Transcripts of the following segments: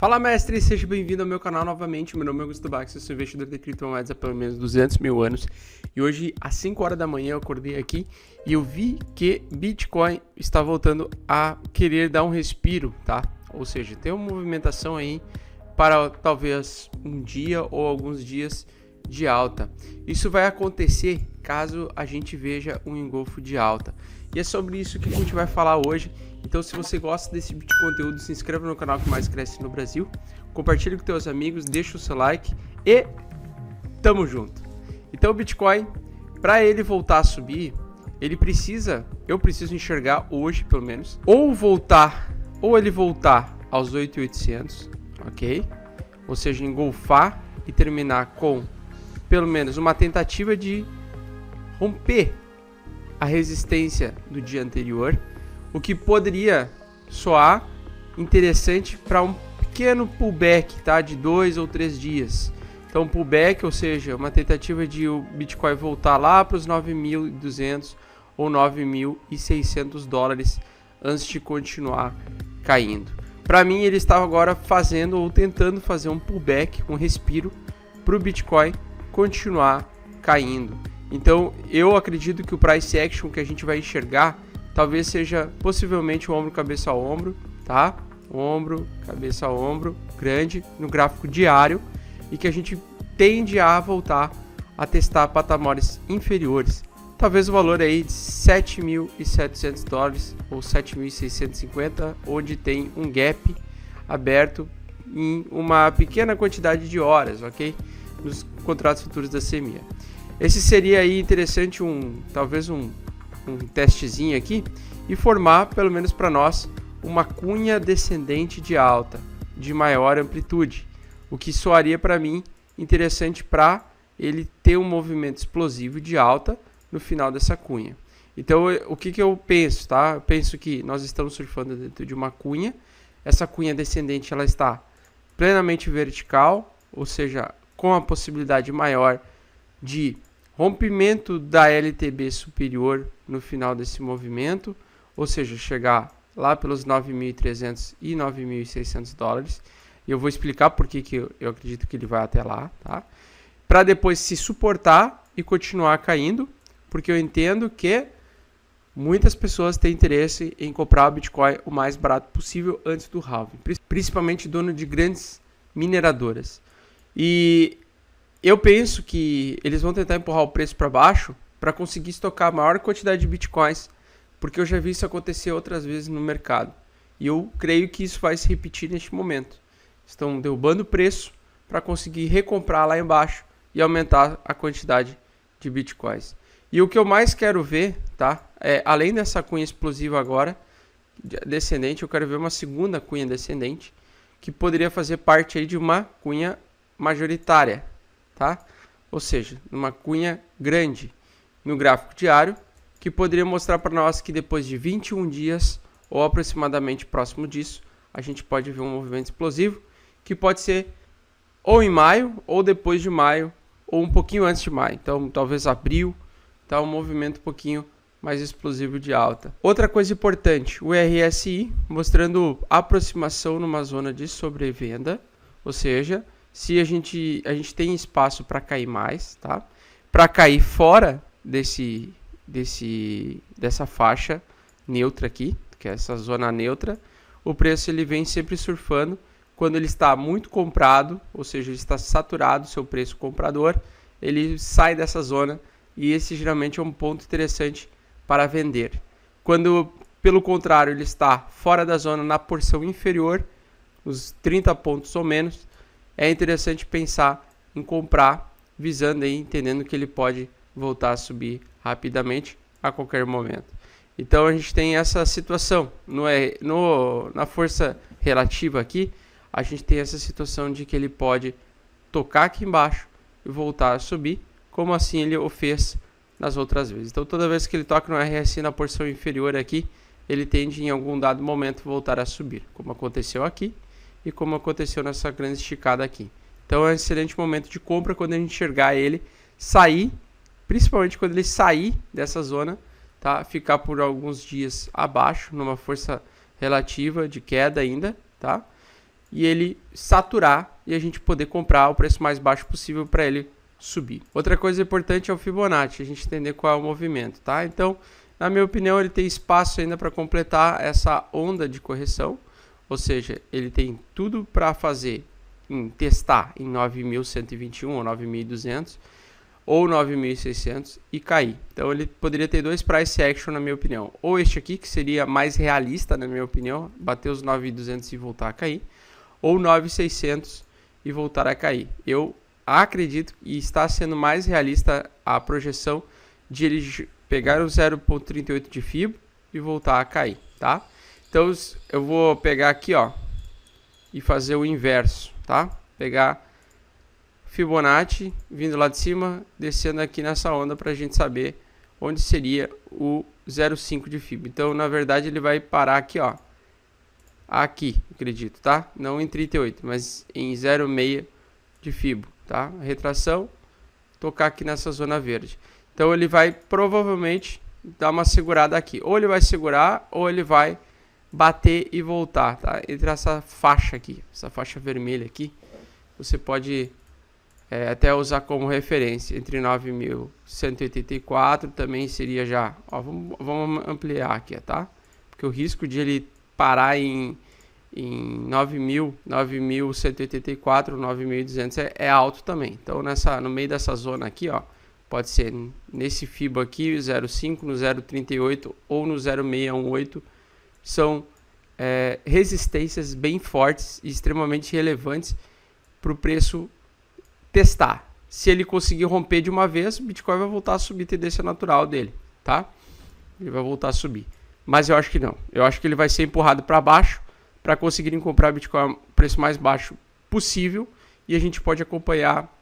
Fala, mestre, seja bem-vindo ao meu canal novamente. Meu nome é Augusto Bax, eu sou investidor de criptomoedas há pelo menos 200 mil anos. E hoje, às 5 horas da manhã, eu acordei aqui e eu vi que Bitcoin está voltando a querer dar um respiro, tá? Ou seja, tem uma movimentação aí para talvez um dia ou alguns dias de alta. Isso vai acontecer caso a gente veja um engolfo de alta. E é sobre isso que a gente vai falar hoje. Então, se você gosta desse tipo de conteúdo, se inscreva no canal que mais cresce no Brasil, compartilhe com seus amigos, deixa o seu like e tamo junto. Então, o Bitcoin, para ele voltar a subir, eu preciso enxergar hoje, pelo menos, ou ele voltar aos 8.800, ok? Ou seja, engolfar e terminar com pelo menos uma tentativa de romper a resistência do dia anterior, o que poderia soar interessante para um pequeno pullback, tá? De 2 ou 3 dias. Então, pullback, ou seja, uma tentativa de o Bitcoin voltar lá para os 9.200 ou 9.600 dólares antes de continuar caindo. Para mim, ele estava agora fazendo ou tentando fazer um pullback, um respiro, para o Bitcoin continuar caindo. Então, eu acredito que o price action que a gente vai enxergar talvez seja possivelmente o ombro, cabeça a ombro, tá? Ombro, cabeça a ombro, grande no gráfico diário, e que a gente tende a voltar a testar patamares inferiores. Talvez o valor aí de 7.700 dólares ou 7.650, onde tem um gap aberto em uma pequena quantidade de horas, ok? Nos contratos futuros da CME. Esse seria aí interessante, talvez um testezinho aqui, e formar, pelo menos para nós, uma cunha descendente de alta, de maior amplitude, o que soaria para mim interessante para ele ter um movimento explosivo de alta no final dessa cunha. Então, o que eu penso, tá? Eu penso que nós estamos surfando dentro de uma cunha, essa cunha descendente ela está plenamente vertical, ou seja, com a possibilidade maior de rompimento da LTB superior no final desse movimento, ou seja, chegar lá pelos 9.300 e 9.600 dólares. E eu vou explicar por que eu acredito que ele vai até lá, tá? Para depois se suportar e continuar caindo, porque eu entendo que muitas pessoas têm interesse em comprar o Bitcoin o mais barato possível antes do halving, principalmente dono de grandes mineradoras. E eu penso que eles vão tentar empurrar o preço para baixo para conseguir estocar a maior quantidade de bitcoins, porque eu já vi isso acontecer outras vezes no mercado. E eu creio que isso vai se repetir neste momento. Estão derrubando o preço para conseguir recomprar lá embaixo e aumentar a quantidade de bitcoins. E o que eu mais quero ver, tá? Além dessa cunha explosiva agora, descendente, eu quero ver uma segunda cunha descendente, que poderia fazer parte aí de uma cunha majoritária, tá? Ou seja, uma cunha grande no gráfico diário, que poderia mostrar para nós que depois de 21 dias, ou aproximadamente próximo disso, a gente pode ver um movimento explosivo, que pode ser ou em maio, ou depois de maio, ou um pouquinho antes de maio. Então, talvez abril, tá? Um movimento um pouquinho mais explosivo de alta. Outra coisa importante, o RSI, mostrando aproximação numa zona de sobrevenda, ou seja, se a gente tem espaço para cair mais, tá? Para cair fora dessa faixa neutra aqui, que é essa zona neutra, o preço ele vem sempre surfando quando ele está muito comprado, ou seja, ele está saturado, seu preço comprador, ele sai dessa zona e esse geralmente é um ponto interessante para vender. Quando, pelo contrário, ele está fora da zona na porção inferior, uns 30 pontos ou menos, é interessante pensar em comprar, visando aí, entendendo que ele pode voltar a subir rapidamente a qualquer momento. Então a gente tem essa situação, na força relativa aqui, a gente tem essa situação de que ele pode tocar aqui embaixo e voltar a subir, como assim ele o fez nas outras vezes. Então toda vez que ele toca no RSI na porção inferior aqui, ele tende em algum dado momento voltar a subir, como aconteceu aqui e como aconteceu nessa grande esticada aqui. Então é um excelente momento de compra quando a gente enxergar ele sair, principalmente quando ele sair dessa zona, tá? Ficar por alguns dias abaixo, numa força relativa de queda ainda, tá? e ele saturar e a gente poder comprar o preço mais baixo possível para ele subir. Outra coisa importante é o Fibonacci, a gente entender qual é o movimento, tá? Então, na minha opinião, ele tem espaço ainda para completar essa onda de correção, ou seja, ele tem tudo para fazer, testar em 9.121 ou 9.200 ou 9.600 e cair. Então ele poderia ter dois price action na minha opinião. Ou este aqui, que seria mais realista na minha opinião, bater os 9.200 e voltar a cair, ou 9.600 e voltar a cair. Eu acredito que está sendo mais realista a projeção de ele pegar o 0.38 de FIBO e voltar a cair, tá? Então eu vou pegar aqui, ó, e fazer o inverso, tá? Pegar Fibonacci vindo lá de cima, descendo aqui nessa onda para a gente saber onde seria o 0,5 de FIBO. Então, na verdade, ele vai parar aqui, ó, aqui, acredito, tá? Não em 38, mas em 0,6 de FIBO, tá? Retração, tocar aqui nessa zona verde. Então, ele vai provavelmente dar uma segurada aqui. Ou ele vai segurar, ou ele vai bater e voltar, tá? Entre essa faixa aqui, essa faixa vermelha aqui, você pode até usar como referência. Entre 9.184 também seria já, ó, vamos ampliar aqui, tá? Porque o risco de ele parar em 9.184, 9.200 é alto também. Então no meio dessa zona aqui, ó, pode ser nesse FIBO aqui, 0,5, no 0,38 ou no 0,618, são resistências bem fortes e extremamente relevantes para o preço testar. Se ele conseguir romper de uma vez, o Bitcoin vai voltar a subir, tendência natural dele, tá? Ele vai voltar a subir. Mas eu acho que não. Eu acho que ele vai ser empurrado para baixo para conseguirem comprar Bitcoin no preço mais baixo possível e a gente pode acompanhar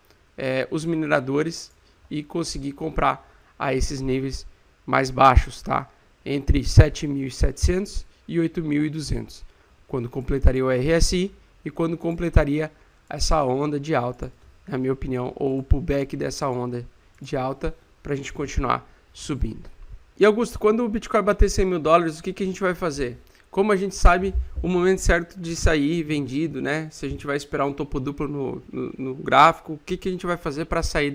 os mineradores e conseguir comprar a esses níveis mais baixos, tá? Entre 7.700 e 8.200, quando completaria o RSI e quando completaria essa onda de alta, na minha opinião, ou o pullback dessa onda de alta para a gente continuar subindo. E Augusto, quando o Bitcoin bater 100 mil dólares, o que a gente vai fazer? Como a gente sabe o momento certo de sair vendido, né? Se a gente vai esperar um topo duplo no gráfico, o que a gente vai fazer para sair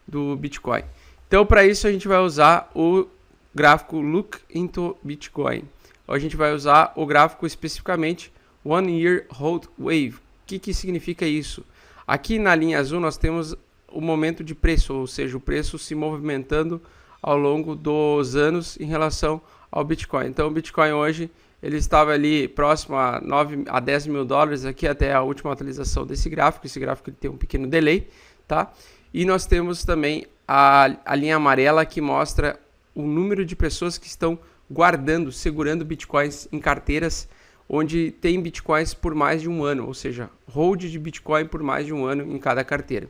do Bitcoin? Então, para isso, a gente vai usar o gráfico Look into Bitcoin. A gente vai usar o gráfico especificamente One Year Hold Wave. O que significa isso? Aqui na linha azul nós temos o momento de preço, ou seja, o preço se movimentando ao longo dos anos em relação ao Bitcoin. Então o Bitcoin hoje ele estava ali próximo a 10 mil dólares aqui até a última atualização desse gráfico. Esse gráfico tem um pequeno delay, tá? E nós temos também a linha amarela que mostra o número de pessoas que estão guardando, segurando Bitcoins em carteiras onde tem Bitcoins por mais de um ano, ou seja, hold de Bitcoin por mais de um ano em cada carteira.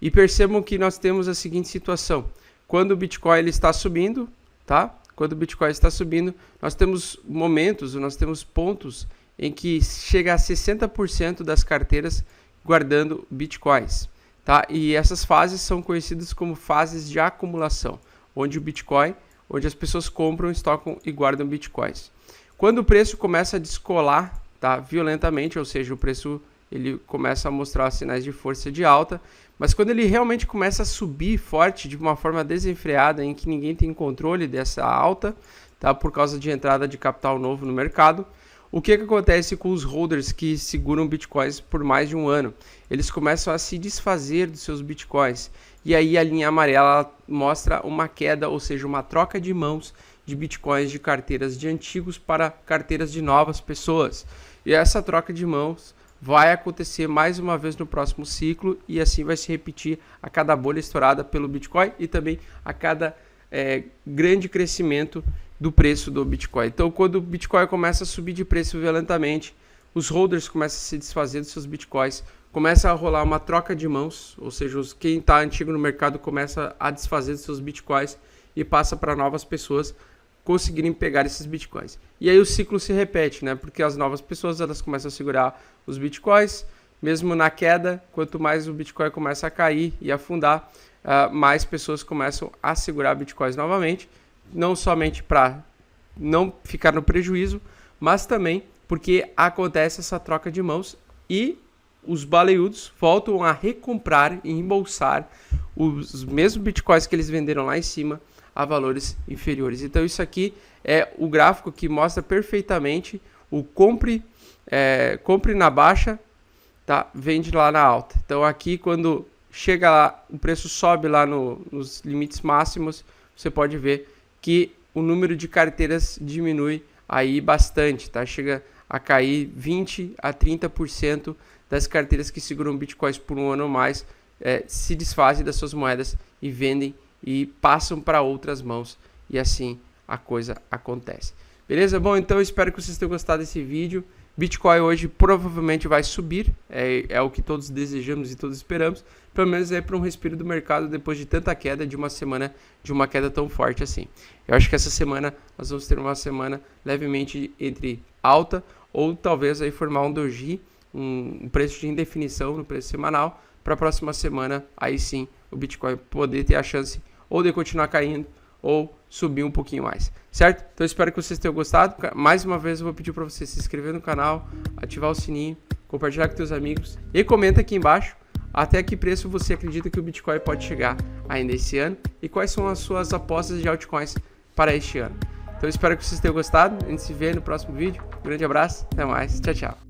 E percebam que nós temos a seguinte situação: quando o Bitcoin ele está subindo, tá? Quando o Bitcoin está subindo, nós temos momentos, nós temos pontos em que chega a 60% das carteiras guardando Bitcoins, tá? E essas fases são conhecidas como fases de acumulação, onde as pessoas compram, estocam e guardam Bitcoins. Quando o preço começa a descolar, tá, violentamente, ou seja, o preço ele começa a mostrar sinais de força de alta, mas quando ele realmente começa a subir forte de uma forma desenfreada, em que ninguém tem controle dessa alta, tá, por causa de entrada de capital novo no mercado, o que acontece com os holders que seguram Bitcoins por mais de um ano? Eles começam a se desfazer dos seus Bitcoins. E aí a linha amarela mostra uma queda, ou seja, uma troca de mãos de Bitcoins de carteiras de antigos para carteiras de novas pessoas. E essa troca de mãos vai acontecer mais uma vez no próximo ciclo e assim vai se repetir a cada bolha estourada pelo Bitcoin e também a cada grande crescimento do preço do Bitcoin. Então, quando o Bitcoin começa a subir de preço violentamente, os holders começam a se desfazer dos seus Bitcoins, começa a rolar uma troca de mãos, ou seja, quem está antigo no mercado começa a desfazer dos seus Bitcoins e passa para novas pessoas conseguirem pegar esses Bitcoins. E aí o ciclo se repete, né? Porque as novas pessoas elas começam a segurar os Bitcoins, mesmo na queda, quanto mais o Bitcoin começa a cair e afundar, mais pessoas começam a segurar Bitcoins novamente, não somente para não ficar no prejuízo, mas também porque acontece essa troca de mãos e os baleiudos voltam a recomprar e reembolsar os mesmos bitcoins que eles venderam lá em cima a valores inferiores. Então isso aqui é o gráfico que mostra perfeitamente o compre na baixa, tá? Vende lá na alta. Então aqui quando chega lá, o preço sobe lá nos limites máximos, você pode ver que o número de carteiras diminui aí bastante, tá? Chega a cair 20 a 30% das carteiras que seguram bitcoins por um ano ou mais, se desfazem das suas moedas e vendem e passam para outras mãos, e assim a coisa acontece. Beleza? Bom, então eu espero que vocês tenham gostado desse vídeo. Bitcoin hoje provavelmente vai subir, é o que todos desejamos e todos esperamos, pelo menos para um respiro do mercado depois de tanta queda, de uma semana de uma queda tão forte assim. Eu acho que essa semana nós vamos ter uma semana levemente entre alta ou talvez aí formar um doji, um preço de indefinição no preço semanal, para a próxima semana aí sim o Bitcoin poder ter a chance ou de continuar caindo ou subir um pouquinho mais, certo? Então eu espero que vocês tenham gostado. Mais uma vez eu vou pedir para você se inscrever no canal, ativar o sininho, compartilhar com seus amigos e comenta aqui embaixo até que preço você acredita que o Bitcoin pode chegar ainda esse ano e quais são as suas apostas de altcoins para este ano. Então eu espero que vocês tenham gostado. A gente se vê no próximo vídeo. Um grande abraço, até mais, tchau, tchau.